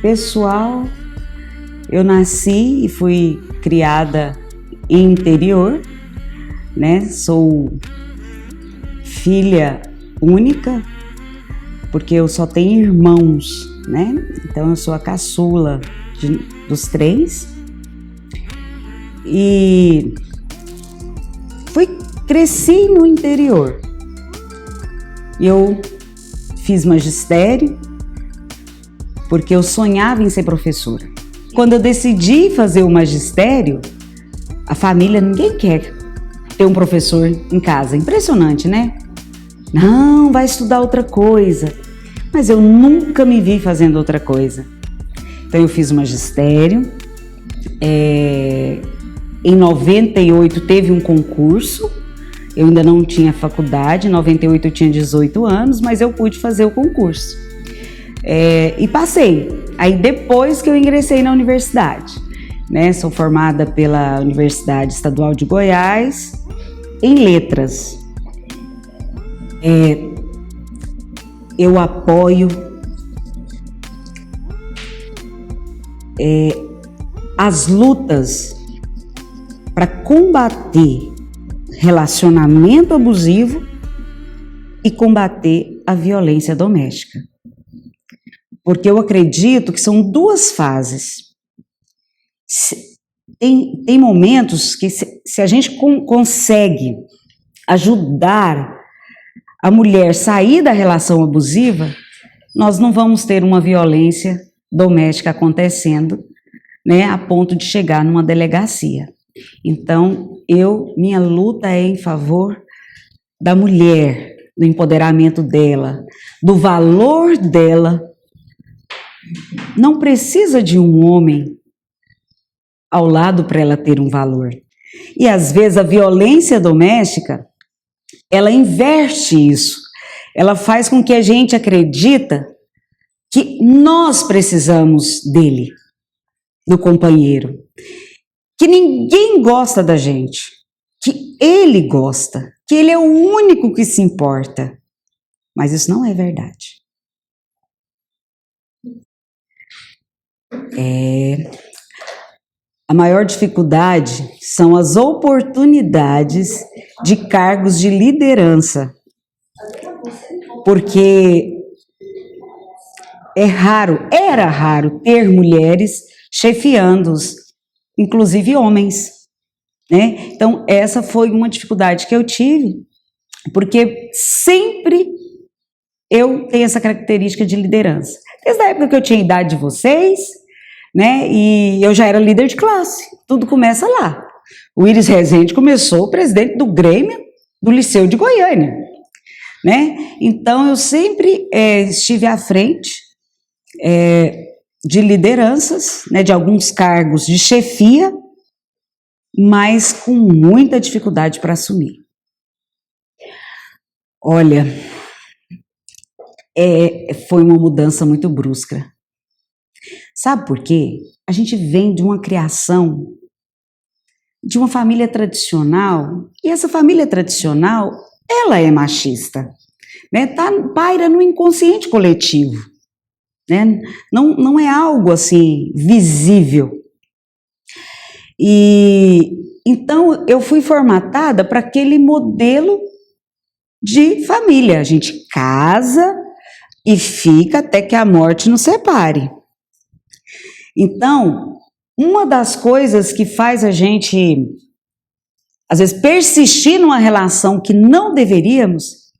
Pessoal, eu nasci e fui criada em interior, né? Sou filha única, porque eu só tenho irmãos, né? Então eu sou a caçula dos 3 e cresci no interior. Eu fiz magistério porque eu sonhava em ser professora. Quando eu decidi fazer o magistério, a família, ninguém quer ter um professor em casa. Impressionante, né? Não, vai estudar outra coisa. Mas eu nunca me vi fazendo outra coisa. Então eu fiz o magistério. Em 98 teve um concurso. Eu ainda não tinha faculdade. Em 98 eu tinha 18 anos, mas eu pude fazer o concurso. E passei. Aí depois que eu ingressei na universidade, né? Sou formada pela Universidade Estadual de Goiás em letras. Eu apoio as lutas para combater relacionamento abusivo e combater a violência doméstica. Porque eu acredito que são 2 fases. Tem momentos que se a gente consegue ajudar a mulher a sair da relação abusiva, nós não vamos ter uma violência doméstica acontecendo, né, a ponto de chegar numa delegacia. Então, minha luta é em favor da mulher, do empoderamento dela, do valor dela. Não precisa de um homem ao lado para ela ter um valor. E às vezes a violência doméstica, ela inverte isso. Ela faz com que a gente acredita que nós precisamos dele, do companheiro. Que ninguém gosta da gente. Que ele gosta. Que ele é o único que se importa. Mas isso não é verdade. A maior dificuldade são as oportunidades de cargos de liderança, porque era raro ter mulheres chefiando-os, inclusive homens, né? Então essa foi uma dificuldade que eu tive, porque sempre eu tenho essa característica de liderança. Desde a época que eu tinha a idade de vocês, né? E eu já era líder de classe. Tudo começa lá. O Iris Rezende começou presidente do Grêmio do Liceu de Goiânia, né? Então eu sempre estive à frente de lideranças, né? De alguns cargos de chefia, mas com muita dificuldade para assumir. Olha, foi uma mudança muito brusca. Sabe por quê? A gente vem de uma criação, de uma família tradicional, e essa família tradicional, ela é machista, né? Paira no inconsciente coletivo, né? Não é algo assim visível. E então eu fui formatada para aquele modelo de família. A gente casa e fica até que a morte nos separe. Então, uma das coisas que faz a gente, às vezes, persistir numa relação que não deveríamos,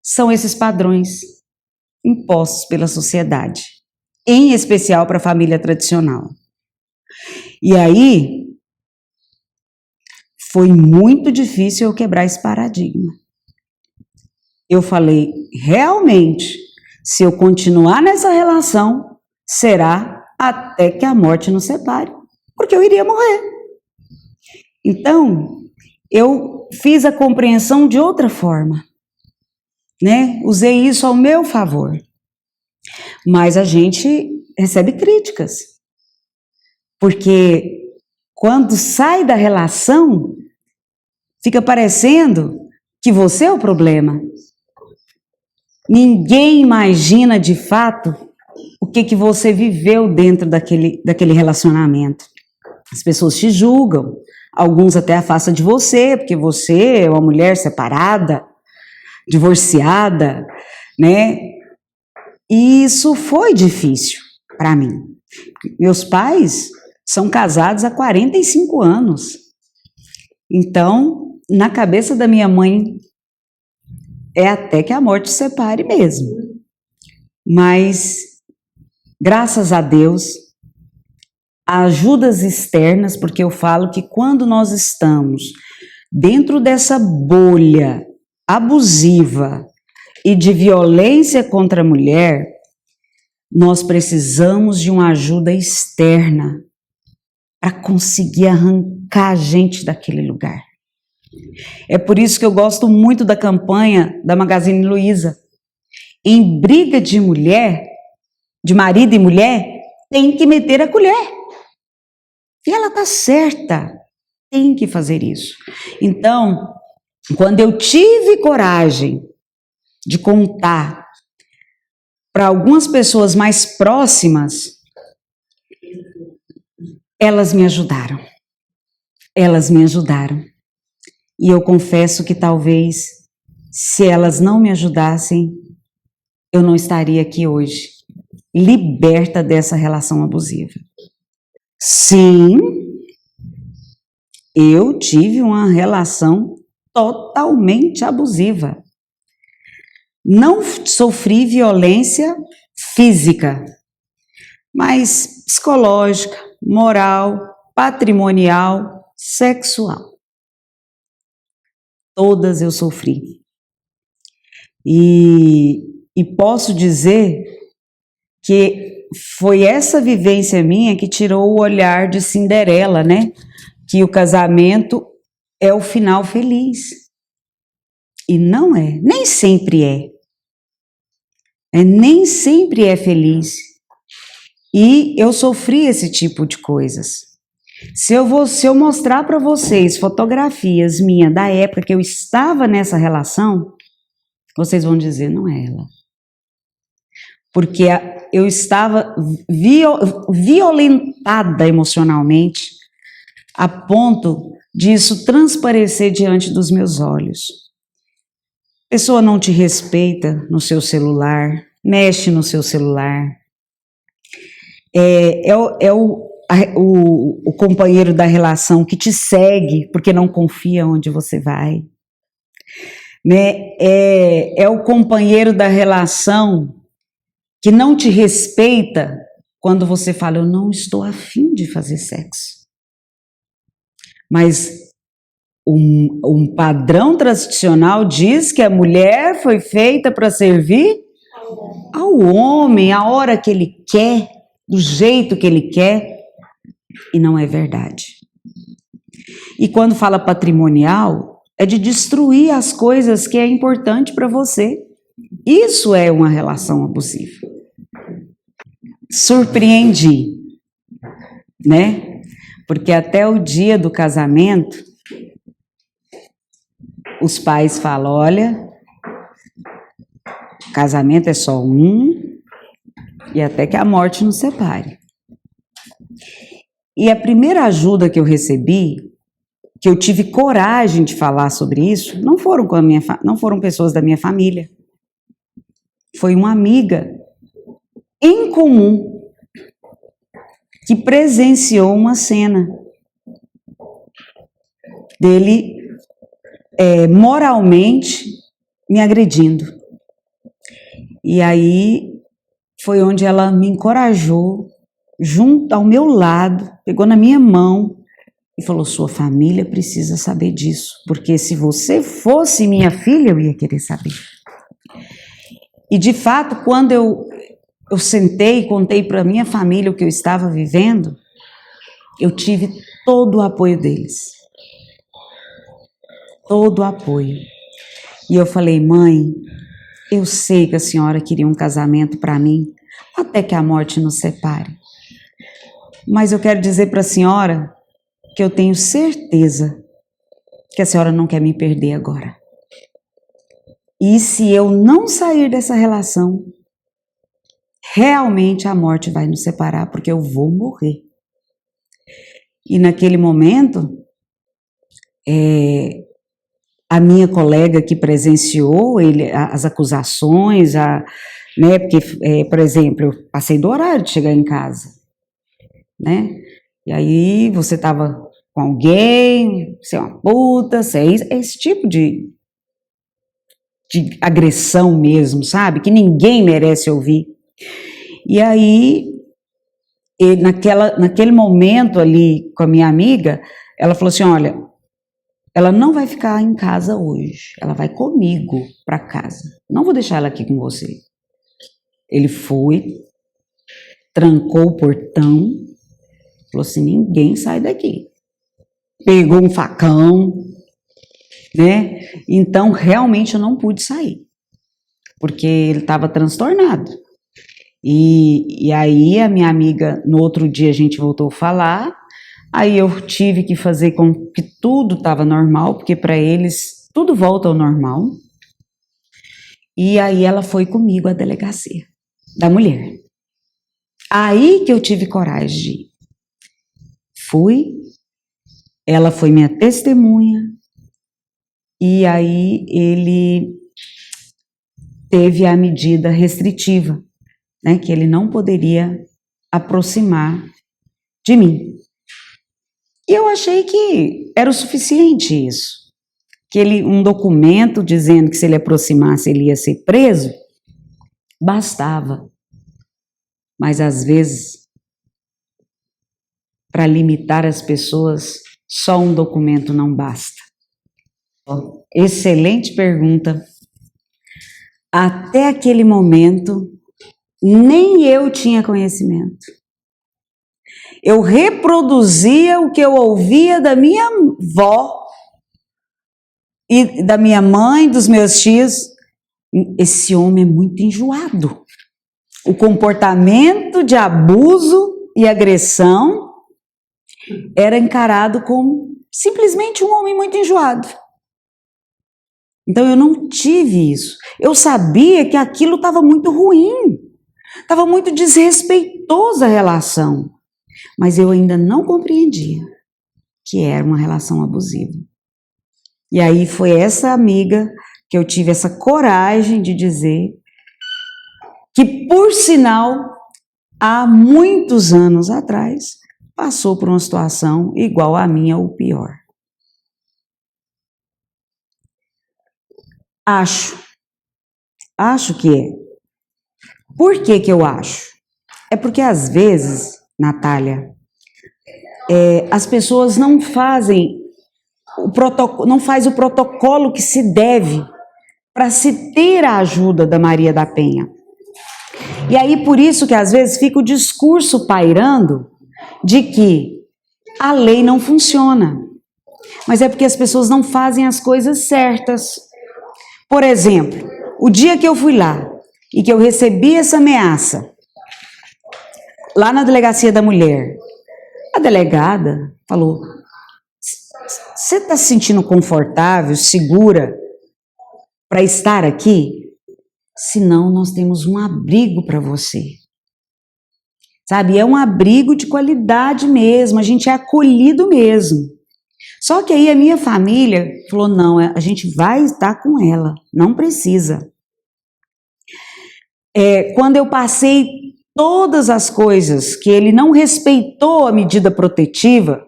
são esses padrões impostos pela sociedade, em especial para a família tradicional. E aí, foi muito difícil eu quebrar esse paradigma. Eu falei, realmente, se eu continuar nessa relação, será até que a morte nos separe, porque eu iria morrer. Então, eu fiz a compreensão de outra forma, né? Usei isso ao meu favor. Mas a gente recebe críticas, porque quando sai da relação, fica parecendo que você é o problema. Ninguém imagina de fato o que que você viveu dentro daquele relacionamento. As pessoas te julgam, alguns até afastam de você, porque você é uma mulher separada, divorciada, né? E isso foi difícil para mim. Meus pais são casados há 45 anos. Então, na cabeça da minha mãe, é até que a morte separe mesmo. Mas, graças a Deus, há ajudas externas, porque eu falo que quando nós estamos dentro dessa bolha abusiva e de violência contra a mulher, nós precisamos de uma ajuda externa para conseguir arrancar a gente daquele lugar. É por isso que eu gosto muito da campanha da Magazine Luiza. Em briga de mulher, de marido e mulher, tem que meter a colher. E ela está certa, tem que fazer isso. Então, quando eu tive coragem de contar para algumas pessoas mais próximas, elas me ajudaram. Elas me ajudaram. E eu confesso que talvez, se elas não me ajudassem, eu não estaria aqui hoje, liberta dessa relação abusiva. Sim, eu tive uma relação totalmente abusiva. Não sofri violência física, mas psicológica, moral, patrimonial, sexual. Todas eu sofri. E posso dizer que foi essa vivência minha que tirou o olhar de Cinderela, né? Que o casamento é o final feliz. E não é, nem sempre é. Nem sempre é feliz. E eu sofri esse tipo de coisas. Se eu mostrar para vocês fotografias minhas da época que eu estava nessa relação, vocês vão dizer, não é ela. Porque eu estava violentada emocionalmente, a ponto disso transparecer diante dos meus olhos. A pessoa não te respeita no seu celular, mexe no seu celular. O companheiro da relação que te segue porque não confia onde você vai. Né? É o companheiro da relação que não te respeita quando você fala, eu não estou afim de fazer sexo. Mas um padrão tradicional diz que a mulher foi feita para servir ao homem, a hora que ele quer, do jeito que ele quer, e não é verdade. E quando fala patrimonial, é de destruir as coisas que é importante para você. Isso é uma relação abusiva. Surpreendi, né? Porque até o dia do casamento, os pais falam, olha, casamento é só um, e até que a morte nos separe. E a primeira ajuda que eu recebi, que eu tive coragem de falar sobre isso, não foram pessoas da minha família. Foi uma amiga em comum que presenciou uma cena dele moralmente me agredindo. E aí foi onde ela me encorajou, junto ao meu lado, pegou na minha mão e falou, sua família precisa saber disso, porque se você fosse minha filha, eu ia querer saber. E de fato, quando eu sentei e contei para minha família o que eu estava vivendo, eu tive todo o apoio deles. Todo o apoio. E eu falei, mãe, eu sei que a senhora queria um casamento para mim, até que a morte nos separe. Mas eu quero dizer para a senhora que eu tenho certeza que a senhora não quer me perder agora. E se eu não sair dessa relação, realmente a morte vai nos separar, porque eu vou morrer. E naquele momento, a minha colega que presenciou as acusações, né, porque, por exemplo, eu passei do horário de chegar em casa, né? E aí você estava com alguém, você é uma puta, você é isso, esse tipo de agressão mesmo, sabe? Que ninguém merece ouvir. E aí, naquele momento ali com a minha amiga, ela falou assim, olha, ela não vai ficar em casa hoje, ela vai comigo para casa, não vou deixar ela aqui com você. Ele foi, trancou o portão, falou assim, ninguém sai daqui. Pegou um facão, né? Então, realmente eu não pude sair, porque ele estava transtornado. E aí a minha amiga, no outro dia a gente voltou a falar, aí eu tive que fazer com que tudo estava normal, porque para eles tudo volta ao normal. E aí ela foi comigo à delegacia da mulher. Aí que eu tive coragem de ir. Fui, ela foi minha testemunha, e aí ele teve a medida restritiva, né, que ele não poderia aproximar de mim. E eu achei que era o suficiente isso, que um documento dizendo que se ele aproximasse ele ia ser preso, bastava. Mas às vezes, para limitar as pessoas, só um documento não basta. Excelente pergunta. Até aquele momento, nem eu tinha conhecimento. Eu reproduzia o que eu ouvia da minha avó e da minha mãe, dos meus tios. Esse homem é muito enjoado. O comportamento de abuso e agressão era encarado como simplesmente um homem muito enjoado. Então eu não tive isso. Eu sabia que aquilo estava muito ruim, estava muito desrespeitosa a relação, mas eu ainda não compreendia que era uma relação abusiva. E aí foi essa amiga que eu tive essa coragem de dizer que, por sinal, há muitos anos atrás, passou por uma situação igual à minha ou pior. Acho que é. Por que que eu acho? É porque às vezes, Natália, as pessoas não fazem o protocolo que se deve para se ter a ajuda da Maria da Penha. E aí por isso que às vezes fica o discurso pairando de que a lei não funciona. Mas é porque as pessoas não fazem as coisas certas. Por exemplo, o dia que eu fui lá e que eu recebi essa ameaça, lá na delegacia da mulher, a delegada falou, você está se sentindo confortável, segura para estar aqui? Senão nós temos um abrigo para você. Sabe, é um abrigo de qualidade mesmo, a gente é acolhido mesmo. Só que aí a minha família falou, não, a gente vai estar com ela, não precisa. Quando eu passei todas as coisas que ele não respeitou a medida protetiva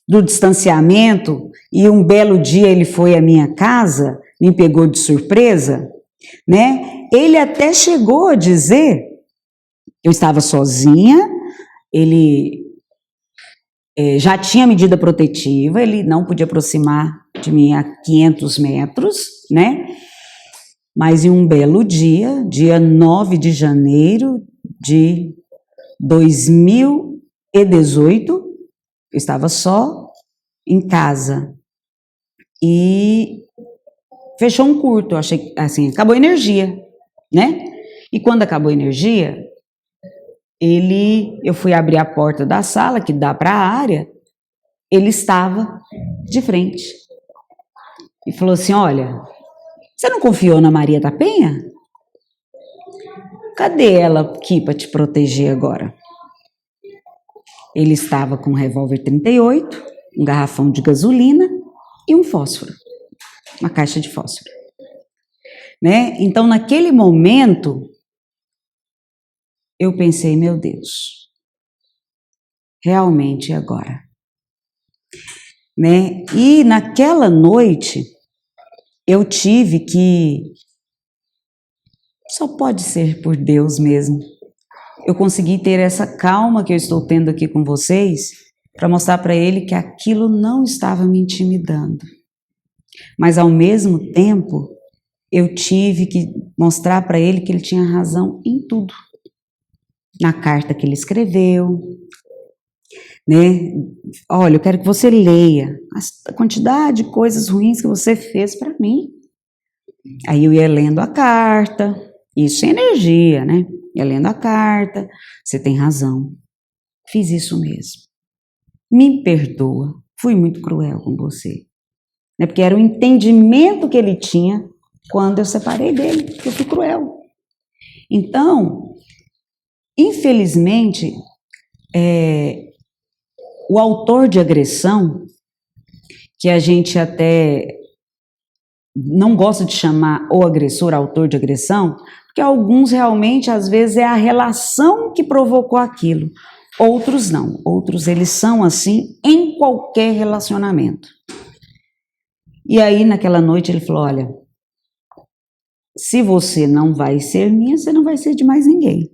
do distanciamento e um belo dia ele foi à minha casa, me pegou de surpresa, né? Ele até chegou a dizer, eu estava sozinha, ele já tinha medida protetiva, ele não podia aproximar de mim a 500 metros, né? Mas em um belo dia, dia 9 de janeiro de 2018, eu estava só em casa e fechou um curto, eu achei assim, acabou a energia, né? E quando acabou a energia, eu fui abrir a porta da sala, que dá para a área, ele estava de frente. E falou assim, olha, você não confiou na Maria da Penha? cadê ela aqui para te proteger agora? Ele estava com um revólver 38, um garrafão de gasolina e um fósforo, uma caixa de fósforo. Né? Então, naquele momento, eu pensei, meu Deus, realmente agora. Né? E naquela noite, eu tive que, só pode ser por Deus mesmo, eu consegui ter essa calma que eu estou tendo aqui com vocês, para mostrar para ele que aquilo não estava me intimidando. Mas ao mesmo tempo, eu tive que mostrar para ele que ele tinha razão em tudo. Na carta que ele escreveu, né? Olha, eu quero que você leia a quantidade de coisas ruins que você fez para mim. Aí eu ia lendo a carta, isso é energia, né? Ia lendo a carta, você tem razão, fiz isso mesmo. Me perdoa, fui muito cruel com você. Né? Porque era o entendimento que ele tinha quando eu separei dele, que eu fui cruel. Então, infelizmente, o autor de agressão, que a gente até não gosta de chamar o agressor autor de agressão, porque alguns realmente, às vezes, é a relação que provocou aquilo. Outros não, outros eles são assim em qualquer relacionamento. E aí, naquela noite, ele falou, olha, se você não vai ser minha, você não vai ser de mais ninguém.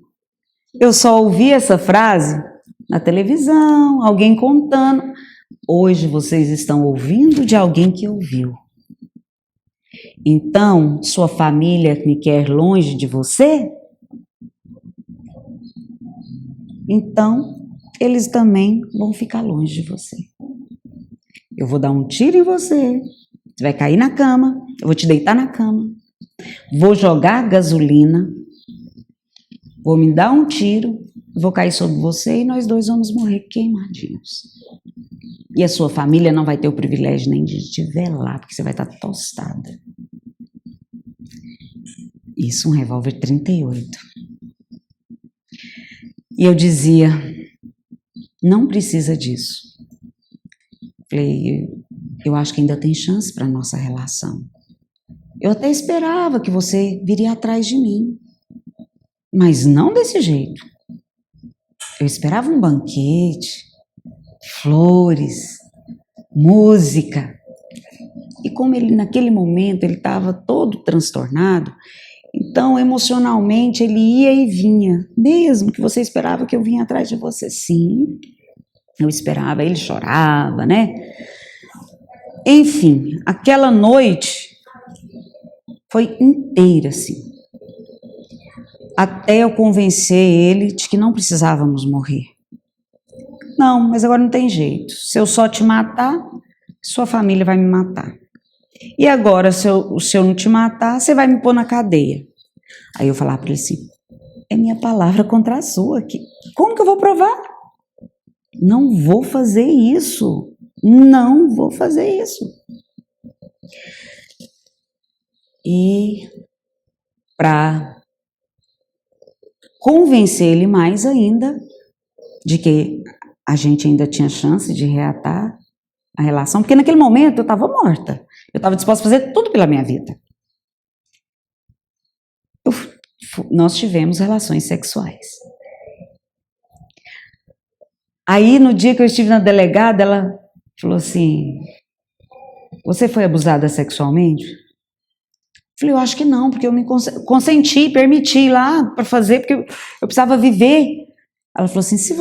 Eu só ouvi essa frase na televisão, alguém contando. Hoje vocês estão ouvindo de alguém que ouviu. Então, sua família me quer longe de você? Então, eles também vão ficar longe de você. Eu vou dar um tiro em você, você vai cair na cama, eu vou te deitar na cama, vou jogar gasolina, vou me dar um tiro, vou cair sobre você e nós dois vamos morrer queimadinhos. E a sua família não vai ter o privilégio nem de te velar, porque você vai estar tostada. Isso, um revólver 38. E eu dizia, não precisa disso. Falei, eu acho que ainda tem chance para a nossa relação. Eu até esperava que você viria atrás de mim, mas não desse jeito. Eu esperava um banquete, flores, música. E como ele, naquele momento, ele estava todo transtornado, então, emocionalmente, ele ia e vinha. Mesmo que você esperava que eu vinha atrás de você. Sim, eu esperava, ele chorava, né? Enfim, aquela noite foi inteira, assim. Até eu convencer ele de que não precisávamos morrer. Não, mas agora não tem jeito. Se eu só te matar, sua família vai me matar. E agora, se eu não te matar, você vai me pôr na cadeia. Aí eu falava para ele assim, é minha palavra contra a sua. Como que eu vou provar? Não vou fazer isso. Não vou fazer isso. E para convencer ele mais ainda de que a gente ainda tinha chance de reatar a relação, porque naquele momento eu estava morta. Eu estava disposta a fazer tudo pela minha vida. Nós tivemos relações sexuais. Aí, no dia que eu estive na delegada, ela falou assim, você foi abusada sexualmente? Eu falei, eu acho que não, porque eu me consenti, permiti lá para fazer, porque eu precisava viver. Ela falou assim, se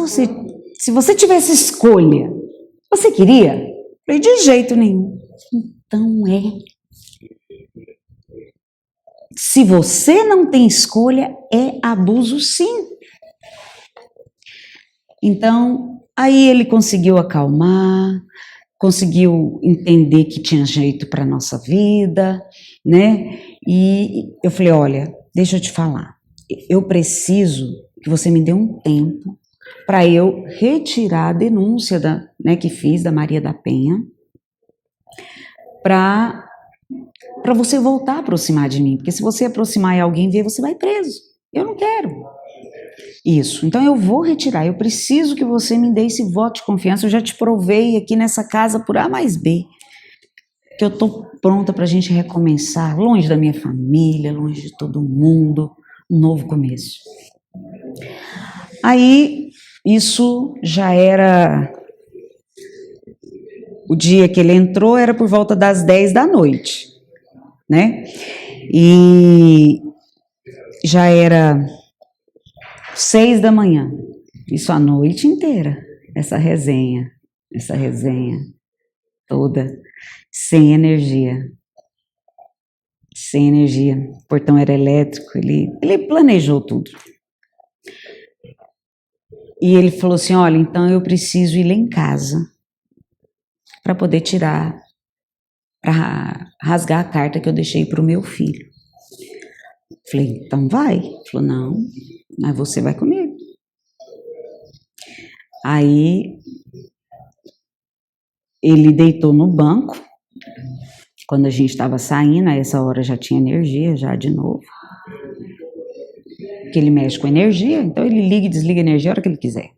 você tivesse escolha, você queria? Eu falei, de jeito nenhum. Então se você não tem escolha, é abuso sim. Então, aí ele conseguiu acalmar, conseguiu entender que tinha jeito para a nossa vida, né? E eu falei, olha, deixa eu te falar, eu preciso que você me dê um tempo para eu retirar a denúncia que fiz da Maria da Penha, para você voltar a aproximar de mim, porque se você aproximar e alguém ver, você vai preso. Eu não quero isso. Então eu vou retirar. Eu preciso que você me dê esse voto de confiança. Eu já te provei aqui nessa casa por A mais B que eu estou pronta para a gente recomeçar, longe da minha família, longe de todo mundo, um novo começo. Aí, isso já era... O dia que ele entrou era por volta das 10 da noite, né? E já era 6 da manhã. Isso a noite inteira, essa resenha toda, sem energia. Sem energia. O portão era elétrico, ele planejou tudo. E ele falou assim, olha, então eu preciso ir lá em casa para poder tirar, para rasgar a carta que eu deixei para o meu filho. Falei, então vai. Ele falou, não, mas você vai comigo. Aí ele deitou no banco. Quando a gente estava saindo, a essa hora já tinha energia, já de novo. Porque ele mexe com energia, então ele liga e desliga a energia a hora que ele quiser.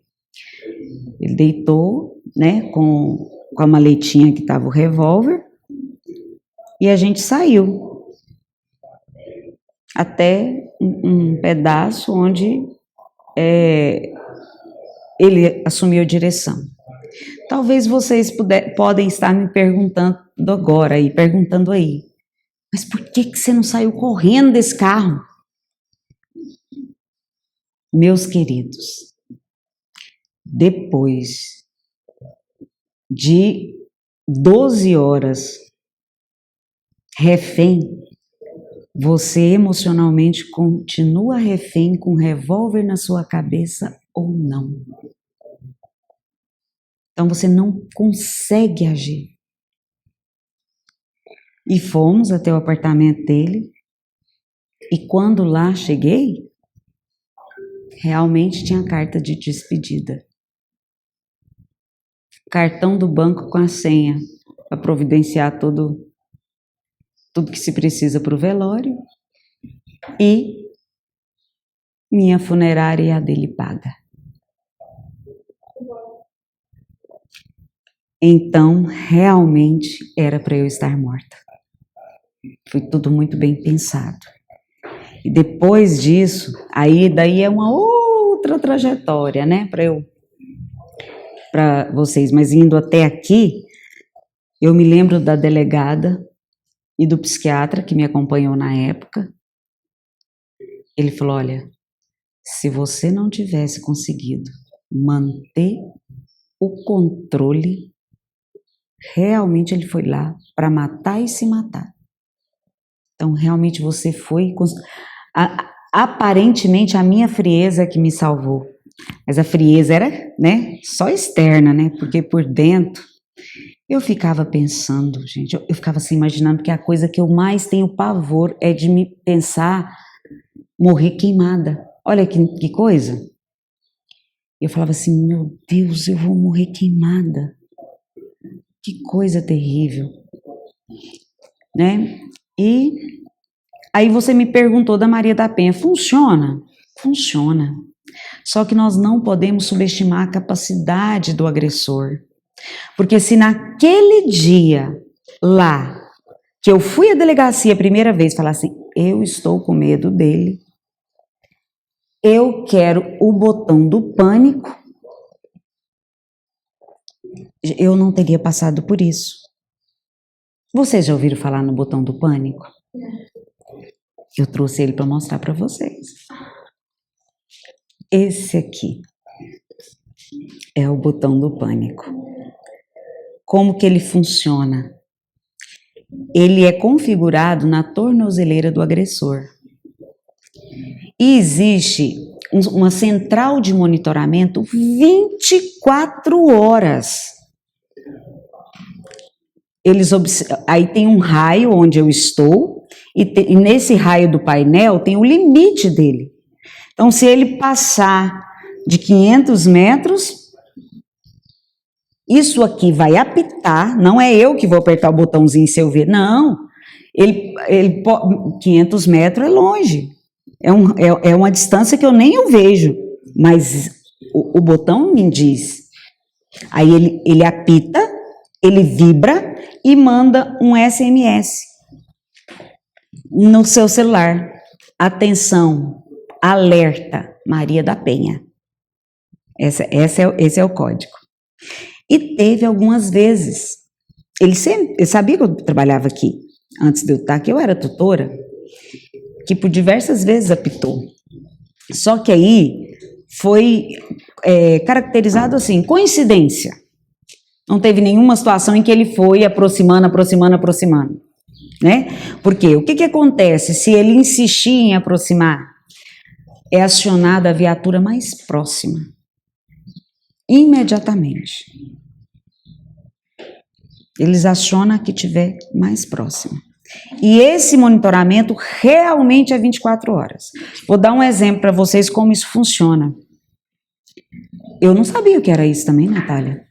Ele deitou, né, com a maletinha que estava o revólver, e a gente saiu. Até um pedaço onde ele assumiu a direção. Talvez vocês podem estar me perguntando agora, perguntando aí, mas por que você não saiu correndo desse carro? Meus queridos, depois de 12 horas refém, você emocionalmente continua refém com um revólver na sua cabeça ou não? Então você não consegue agir. E fomos até o apartamento dele, e quando lá cheguei, realmente tinha carta de despedida. Cartão do banco com a senha, para providenciar tudo que se precisa para o velório, e minha funerária e a dele paga. Então, realmente era para eu estar morta. Foi tudo muito bem pensado. E depois disso, daí é uma outra trajetória, né, para vocês. Mas indo até aqui, eu me lembro da delegada e do psiquiatra que me acompanhou na época. Ele falou, olha, se você não tivesse conseguido manter o controle, realmente ele foi lá para matar e se matar. Então, realmente você foi... Aparentemente, a minha frieza é que me salvou. Mas a frieza era, né, só externa, né? Porque por dentro, eu ficava pensando, gente, eu ficava assim, imaginando que a coisa que eu mais tenho pavor é de me pensar morrer queimada. Olha que coisa. Eu falava assim, meu Deus, eu vou morrer queimada. Que coisa terrível, né? E aí você me perguntou da Maria da Penha, funciona? Funciona. Só que nós não podemos subestimar a capacidade do agressor. Porque se naquele dia lá, que eu fui à delegacia a primeira vez, falar assim, eu estou com medo dele, eu quero o botão do pânico, eu não teria passado por isso. Vocês já ouviram falar no botão do pânico? Eu trouxe ele para mostrar para vocês. Esse aqui é o botão do pânico. Como que ele funciona? Ele é configurado na tornozeleira do agressor. E existe uma central de monitoramento 24 horas. Aí tem um raio onde eu estou, e nesse raio do painel tem o limite dele. Então, se ele passar de 500 metros, isso aqui vai apitar, não é eu que vou apertar o botãozinho se eu ver, não. 500 metros é longe, É uma distância que eu nem o vejo, mas o botão me diz. Aí ele apita, ele vibra e manda um SMS no seu celular. Atenção, alerta, Maria da Penha. Esse é o código. E teve algumas vezes, ele sabia que eu trabalhava aqui, antes de eu estar aqui, eu era tutora, que por diversas vezes apitou. Só que aí foi caracterizado assim, coincidência. Não teve nenhuma situação em que ele foi aproximando, né? Porque o que acontece se ele insistir em aproximar? É acionada a viatura mais próxima. Imediatamente. Eles acionam a que tiver mais próxima. E esse monitoramento realmente é 24 horas. Vou dar um exemplo para vocês como isso funciona. Eu não sabia o que era isso também, Natália.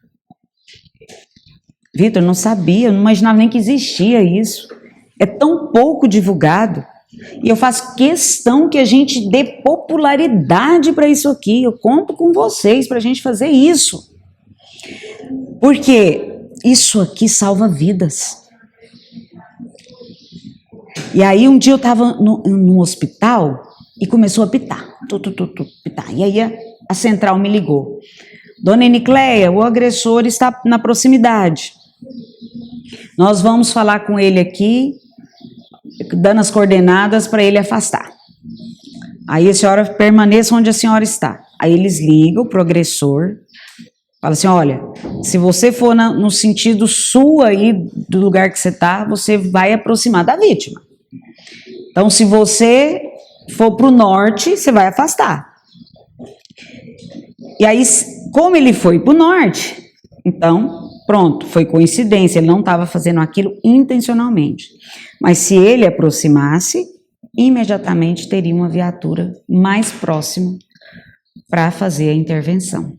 Vitor, não sabia, eu não imaginava nem que existia isso. É tão pouco divulgado. E eu faço questão que a gente dê popularidade para isso aqui. Eu conto com vocês para a gente fazer isso. Porque isso aqui salva vidas. E aí um dia eu estava no hospital e começou a pitar. Pitar. E aí a central me ligou. Dona Enicleia, o agressor está na proximidade. Nós vamos falar com ele aqui, dando as coordenadas para ele afastar. Aí a senhora permaneça onde a senhora está. Aí eles ligam para o agressor, falam assim, olha, se você for no sentido sul aí do lugar que você está, você vai aproximar da vítima. Então, se você for para o norte, você vai afastar. E aí, como ele foi para o norte, então, pronto, foi coincidência, ele não estava fazendo aquilo intencionalmente. Mas se ele aproximasse, imediatamente teria uma viatura mais próxima para fazer a intervenção.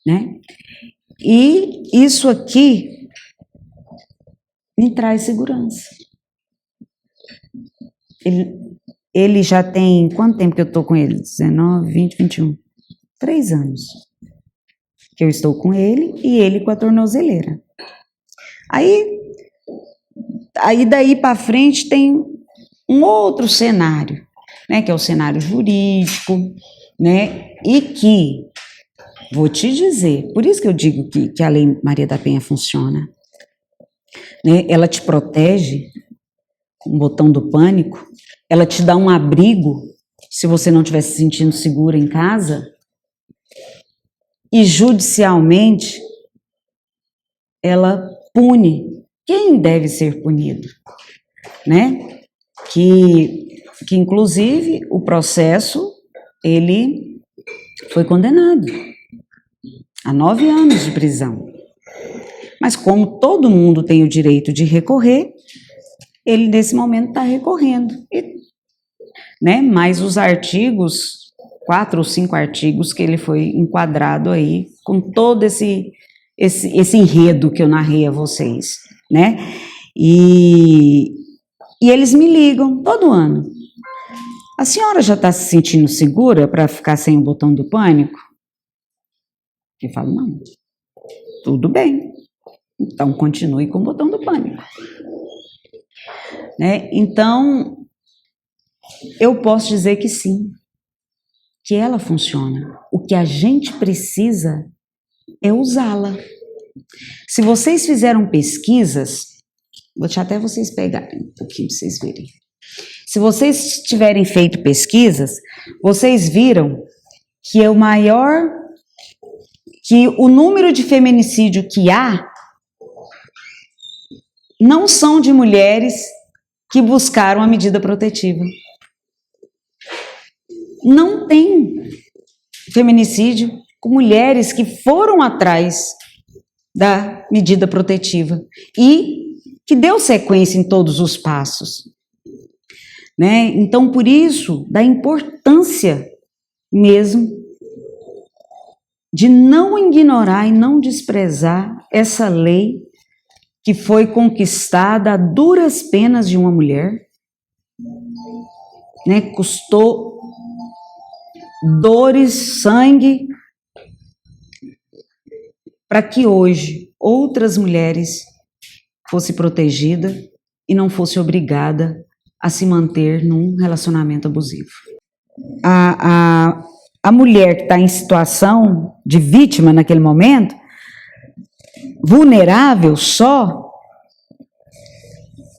Né? E isso aqui me traz segurança. Ele já tem, quanto tempo que eu estou com ele? 19, 20, 21. 3 anos que eu estou com ele e ele com a tornozeleira. Aí daí para frente tem um outro cenário, né, que é o cenário jurídico, né, e que, vou te dizer, por isso que eu digo que a Lei Maria da Penha funciona, né, ela te protege com o botão do pânico, ela te dá um abrigo se você não estiver se sentindo segura em casa, e judicialmente ela pune quem deve ser punido, né? Que inclusive o processo ele foi condenado a 9 anos de prisão. Mas como todo mundo tem o direito de recorrer, ele nesse momento está recorrendo, né? Mas os artigos 4 ou 5 artigos que ele foi enquadrado aí, com todo esse enredo que eu narrei a vocês, né? E eles me ligam todo ano. A senhora já está se sentindo segura para ficar sem o botão do pânico? Eu falo, não, tudo bem, então continue com o botão do pânico. Né? Então, eu posso dizer que sim, que ela funciona. O que a gente precisa é usá-la. Se vocês fizeram pesquisas, vou deixar até vocês pegarem um pouquinho para vocês verem. Se vocês tiverem feito pesquisas, vocês viram que o número de feminicídio que há não são de mulheres que buscaram a medida protetiva. Não tem feminicídio com mulheres que foram atrás da medida protetiva e que deu sequência em todos os passos. Né? Então, por isso, da importância mesmo de não ignorar e não desprezar essa lei que foi conquistada a duras penas de uma mulher, né, custou dores, sangue, para que hoje outras mulheres fossem protegidas e não fosse obrigada a se manter num relacionamento abusivo. A mulher que está em situação de vítima naquele momento, vulnerável só,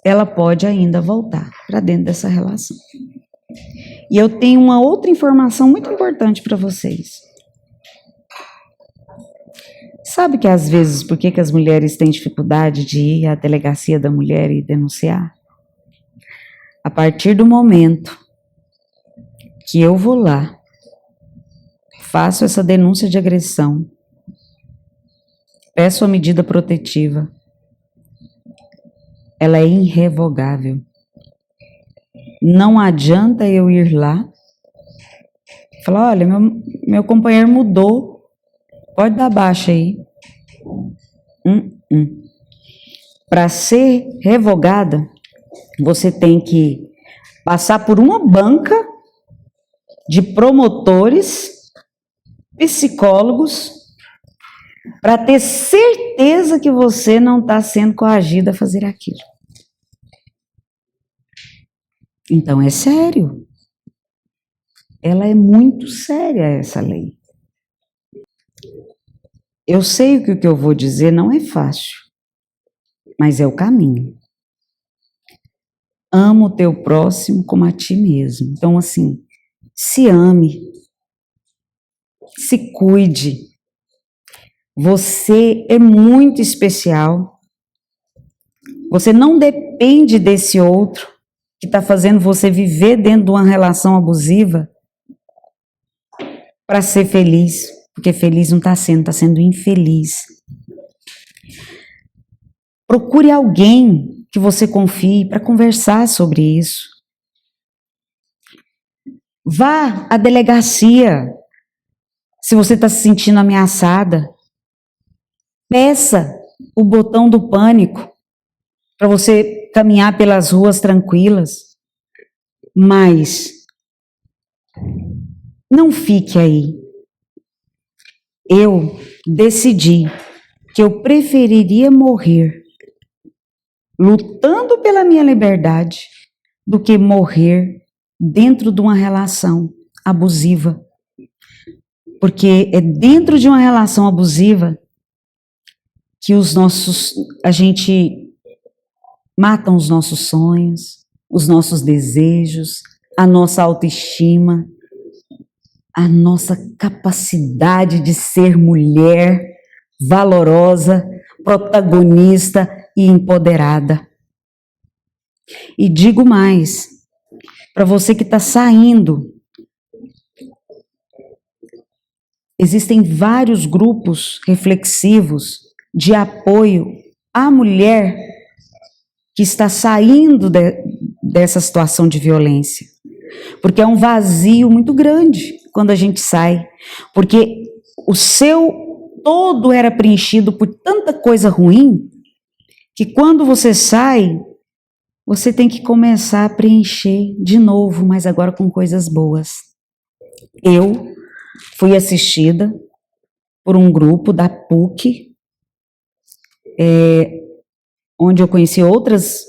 ela pode ainda voltar para dentro dessa relação. E eu tenho uma outra informação muito importante para vocês. Sabe que às vezes, por que as mulheres têm dificuldade de ir à delegacia da mulher e denunciar? A partir do momento que eu vou lá, faço essa denúncia de agressão, peço a medida protetiva, ela é irrevogável. Não adianta eu ir lá e falar, olha, meu companheiro mudou, pode dar baixa aí. Para ser revogada, você tem que passar por uma banca de promotores, psicólogos, para ter certeza que você não está sendo coagida a fazer aquilo. Então é sério. Ela é muito séria, essa lei. Eu sei que o que eu vou dizer não é fácil, mas é o caminho. Ama o teu próximo como a ti mesmo. Então, assim, se ame, se cuide. Você é muito especial. Você não depende desse outro que está fazendo você viver dentro de uma relação abusiva para ser feliz. Porque feliz não está sendo infeliz. Procure alguém que você confie para conversar sobre isso. Vá à delegacia se você está se sentindo ameaçada. Peça o botão do pânico para você caminhar pelas ruas tranquilas. Mas não fique aí. Eu decidi que eu preferiria morrer lutando pela minha liberdade do que morrer dentro de uma relação abusiva. Porque é dentro de uma relação abusiva que a gente mata os nossos sonhos, os nossos desejos, a nossa autoestima, a nossa capacidade de ser mulher valorosa, protagonista e empoderada. E digo mais, para você que está saindo, existem vários grupos reflexivos de apoio à mulher que está saindo dessa situação de violência. Porque é um vazio muito grande quando a gente sai, porque o seu todo era preenchido por tanta coisa ruim, que quando você sai, você tem que começar a preencher de novo, mas agora com coisas boas. Eu fui assistida por um grupo da PUC, onde eu conheci outras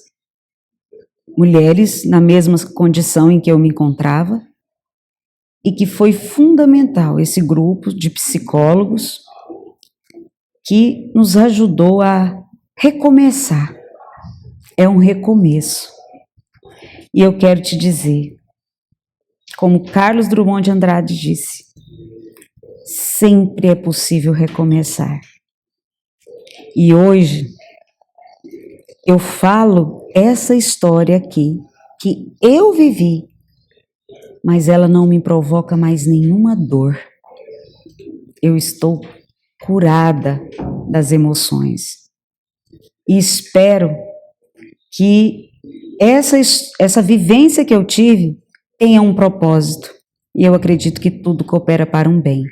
mulheres na mesma condição em que eu me encontrava, e que foi fundamental esse grupo de psicólogos que nos ajudou a recomeçar. É um recomeço. E eu quero te dizer, como Carlos Drummond de Andrade disse, sempre é possível recomeçar. E hoje eu falo essa história aqui, que eu vivi, mas ela não me provoca mais nenhuma dor. Eu estou curada das emoções. E espero que essa vivência que eu tive tenha um propósito. E eu acredito que tudo coopera para um bem.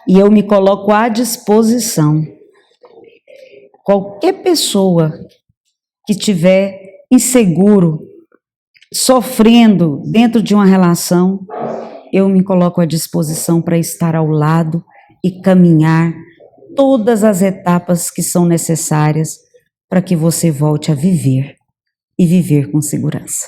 E eu me coloco à disposição. Qualquer pessoa que estiver inseguro sofrendo dentro de uma relação, eu me coloco à disposição para estar ao lado e caminhar todas as etapas que são necessárias para que você volte a viver e viver com segurança.